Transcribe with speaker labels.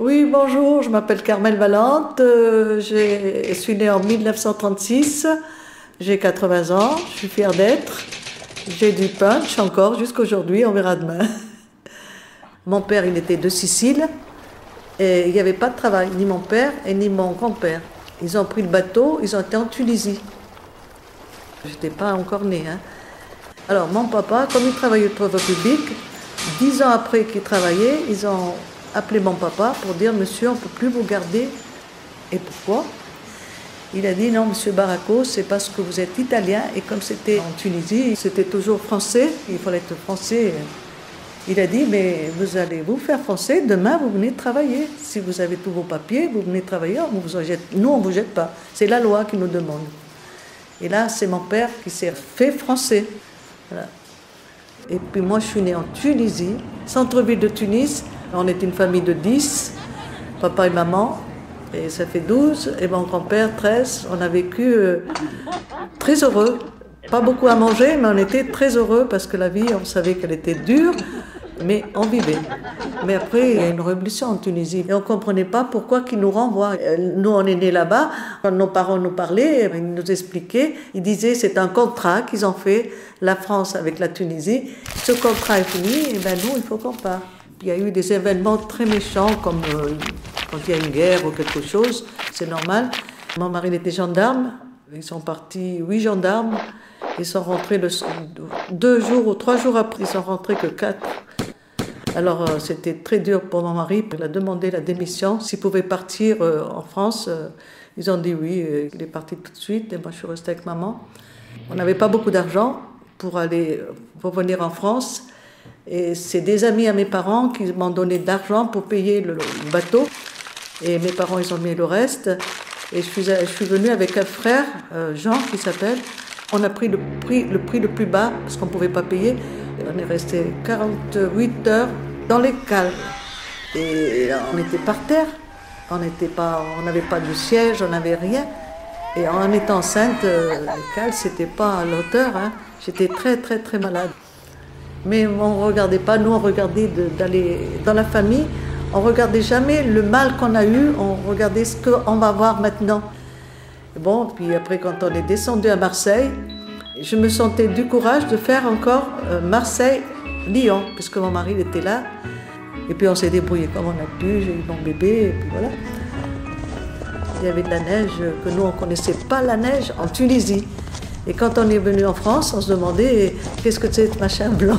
Speaker 1: Oui, bonjour, je m'appelle Carmel Valente, je suis née en 1936, j'ai 80 ans, je suis fière d'être, j'ai du punch encore jusqu'aujourd'hui, on verra demain. Mon père, il était de Sicile et il n'y avait pas de travail, ni mon père et ni mon grand-père. Ils ont pris le bateau, ils ont été en Tunisie. Je n'étais pas encore née, hein. Alors mon papa, comme il travaillait au Trésor public, 10 ans après qu'il travaillait, ils ont appelé mon papa pour dire: Monsieur, on ne peut plus vous garder. Et pourquoi? Il a dit: Non, monsieur Barraco, c'est parce que vous êtes italien, et comme c'était en Tunisie, c'était toujours français, il fallait être français. Il a dit: Mais vous allez vous faire français, demain vous venez travailler. Si vous avez tous vos papiers, vous venez travailler, nous on ne vous jette pas. C'est la loi qui nous demande. Et là, c'est mon père qui s'est fait français. Voilà. Et puis moi, je suis née en Tunisie, centre-ville de Tunis. On est une famille de 10, papa et maman, et ça fait 12, et mon grand-père 13. On a vécu très heureux. Pas beaucoup à manger, mais on était très heureux parce que la vie, on savait qu'elle était dure, mais on vivait. Mais après, il y a une révolution en Tunisie et on ne comprenait pas pourquoi qu'ils nous renvoient. Nous, on est nés là-bas, quand nos parents nous parlaient, ils nous expliquaient, ils disaient: c'est un contrat qu'ils ont fait, la France avec la Tunisie. Ce contrat est fini, et ben nous, il faut qu'on parte. Il y a eu des événements très méchants, comme quand il y a une guerre ou quelque chose, c'est normal. Mon mari il était gendarme, ils sont partis 8 gendarmes, ils sont rentrés 2 jours ou 3 jours après, ils sont rentrés que 4. Alors c'était très dur pour mon mari, il a demandé la démission, s'il pouvait partir en France. Ils ont dit oui, il est parti tout de suite, et moi je suis restée avec maman. On n'avait pas beaucoup d'argent pour venir en France. Et c'est des amis à mes parents qui m'ont donné de l'argent pour payer le bateau. Et mes parents, ils ont mis le reste. Et je suis venue avec un frère, Jean, qui s'appelle. On a pris le prix le plus bas, parce qu'on ne pouvait pas payer. Et on est resté 48 heures dans les cales. Et on était par terre. On n'avait pas de siège, on n'avait rien. Et en étant enceinte, les cales, c'était pas à l'auteur, hein. J'étais très, très, très malade. Mais on ne regardait pas, nous on regardait d'aller dans la famille, on ne regardait jamais le mal qu'on a eu, on regardait ce qu'on va voir maintenant. Et bon, puis après quand on est descendu à Marseille, je me sentais du courage de faire encore Marseille-Lyon, puisque mon mari il était là. Et puis on s'est débrouillé comme on a pu, j'ai eu mon bébé, et puis voilà. Il y avait de la neige, que nous on ne connaissait pas la neige en Tunisie. Et quand on est venu en France, on se demandait: qu'est-ce que c'est ce machin blanc?